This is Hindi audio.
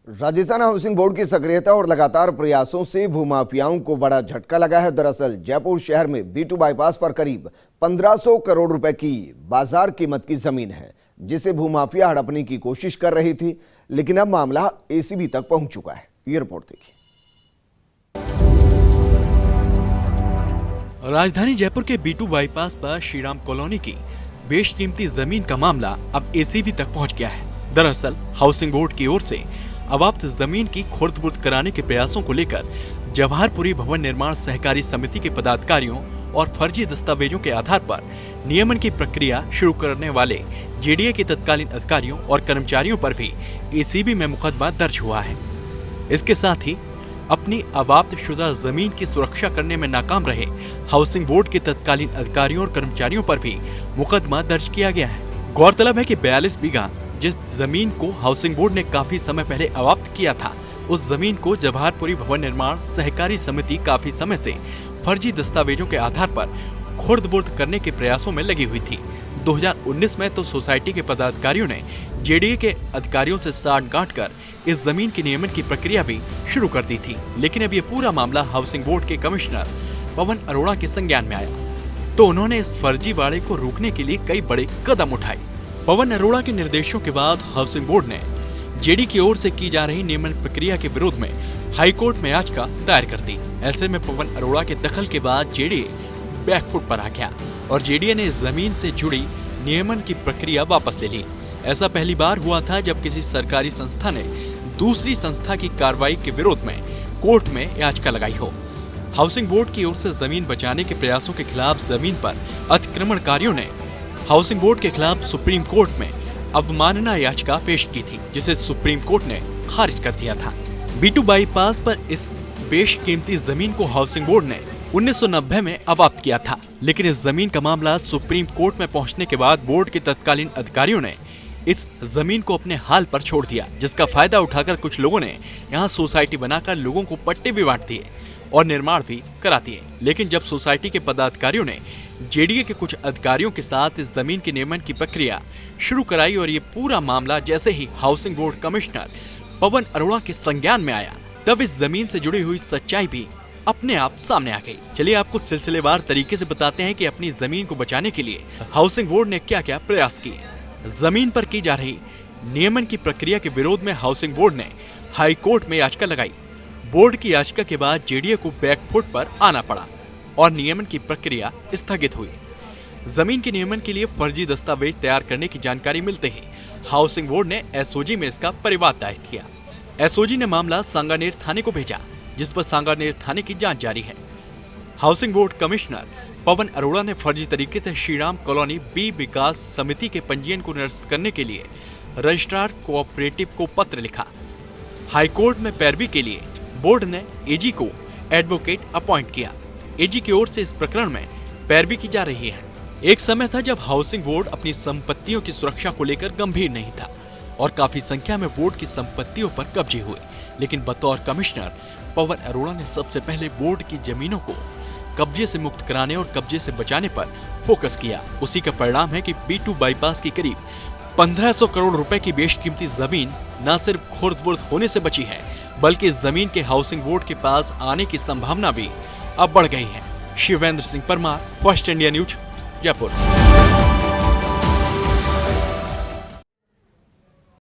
राजस्थान हाउसिंग बोर्ड की सक्रियता और लगातार प्रयासों से भूमाफियाओं को बड़ा झटका लगा है। दरअसल जयपुर शहर में B2 बाईपास पर करीब 1500 करोड़ रुपए की बाजार कीमत की जमीन है, जिसे भूमाफिया हड़पने की कोशिश कर रही थी, लेकिन अब मामला ACB तक पहुंच चुका है। ये रिपोर्ट देखिए। राजधानी जयपुर के B2 बाईपास पर श्रीराम कॉलोनी की बेशकीमती जमीन का मामला अब ACB तक पहुंच गया है। दरअसल हाउसिंग बोर्ड की ओर से अवाप्त जमीन की खुर्द-बुर्द कराने के प्रयासों को लेकर जवाहरपुरी भवन निर्माण सहकारी समिति के पदाधिकारियों और फर्जी दस्तावेजों के आधार पर नियमन की प्रक्रिया शुरू करने वाले JDA के तत्कालीन अधिकारियों और कर्मचारियों पर भी ACB में मुकदमा दर्ज हुआ है। इसके साथ ही अपनी अवाप्त शुदा जमीन की सुरक्षा करने में नाकाम रहे हाउसिंग बोर्ड के तत्कालीन अधिकारियों और कर्मचारियों पर भी मुकदमा दर्ज किया गया है। गौरतलब है कि 42 बीघा जिस जमीन को हाउसिंग बोर्ड ने काफी समय पहले अवाप्त किया था, उस जमीन को जवाहरपुरी भवन निर्माण सहकारी समिति काफी समय से फर्जी दस्तावेजों के आधार पर खुर्द-बुर्द करने के प्रयासों में लगी हुई थी। 2019 में तो सोसाइटी के पदाधिकारियों ने JDA के अधिकारियों से साठगांठ कर इस जमीन के नियमन की प्रक्रिया भी शुरू कर दी थी, लेकिन अब ये पूरा मामला हाउसिंग बोर्ड के कमिश्नर पवन अरोड़ा के संज्ञान में आया, तो उन्होंने इस फर्जीवाड़े को रोकने के लिए कई बड़े कदम उठाए। पवन अरोड़ा के निर्देशों के बाद हाउसिंग बोर्ड ने JD की ओर से की जा रही नियमन प्रक्रिया के विरोध में हाईकोर्ट में याचिका दायर कर दी। ऐसे में पवन अरोड़ा के दखल के बाद JDA बैकफुट पर आ गया और JDA ने जमीन से जुड़ी नियमन की प्रक्रिया वापस ले ली। ऐसा पहली बार हुआ था जब किसी सरकारी संस्था ने दूसरी संस्था की कार्रवाई के विरोध में कोर्ट में याचिका लगाई हो। हाउसिंग बोर्ड की ओर से जमीन बचाने के प्रयासों के खिलाफ जमीन पर अतिक्रमणकारियों ने हाउसिंग बोर्ड के खिलाफ सुप्रीम कोर्ट में अवमानना याचिका पेश की थी, जिसे सुप्रीम कोर्ट ने खारिज कर दिया था। B2 बाईपास पर इस बेशकीमती जमीन को हाउसिंग बोर्ड ने 1990 में अवाप्त किया था, लेकिन इस जमीन का मामला सुप्रीम कोर्ट में पहुंचने के बाद बोर्ड के तत्कालीन अधिकारियों ने इस जमीन को अपने हाल पर छोड़ दिया, जिसका फायदा उठाकर कुछ लोगों ने यहाँ सोसाइटी बनाकर लोगों को पट्टे भी बांट दिए और निर्माण भी करा दिए। लेकिन जब सोसाइटी के पदाधिकारियों ने JDA के कुछ अधिकारियों के साथ इस जमीन के नियमन की प्रक्रिया शुरू कराई और ये पूरा मामला जैसे ही housing board commissioner Pawan Arora के संज्ञान में आया, तब इस जमीन से जुड़ी हुई सच्चाई भी अपने आप सामने आ गई। चलिए आपको सिलसिलेवार तरीके से बताते हैं कि अपनी जमीन को बचाने के लिए हाउसिंग बोर्ड ने क्या क्या प्रयास किए। जमीन पर की जा रही नियमन की प्रक्रिया के विरोध में हाउसिंग बोर्ड ने हाई कोर्ट में याचिका लगाई। बोर्ड की याचिका के बाद JDA को बैकफुट पर आना पड़ा और नियमन की प्रक्रिया स्थगित हुई। जमीन के नियमन के लिए फर्जी दस्तावेज तैयार करने की जानकारी मिलते ही हाउसिंग बोर्ड ने SOG में इसका परिवाद दायर किया। SOG ने मामला सांगानेर थाने को भेजा, जिस पर सांगानेर थाने की जांच जारी है। Housing board commissioner Pawan Arora ने फर्जी तरीके से श्रीराम कॉलोनी B विकास समिति के पंजीयन को निरस्त करने के लिए रजिस्ट्रार कोऑपरेटिव को पत्र लिखा। हाईकोर्ट में पैरवी के लिए बोर्ड ने AG को एडवोकेट अपॉइंट किया। AG की ओर से इस प्रकरण में पैरवी की जा रही है। एक समय था जब हाउसिंग बोर्ड अपनी संपत्तियों की सुरक्षा को लेकर गंभीर नहीं था और काफी संख्या में बोर्ड की संपत्तियों पर कब्जे हुए, लेकिन बतौर कमिश्नर पवन अरोड़ा ने सबसे पहले बोर्ड की जमीनों को कब्जे से मुक्त कराने और कब्जे से बचाने पर फोकस किया। उसी का परिणाम है कि B2 बाईपास की करीब 1500 करोड़ रुपए की बेशकीमती जमीन न सिर्फ खुर्द-बुर्द होने से बची है, बल्कि इस जमीन के हाउसिंग बोर्ड के पास आने की संभावना भी अब बढ़ गई है। Shivendra Singh Parmar, first India news, Jaipur.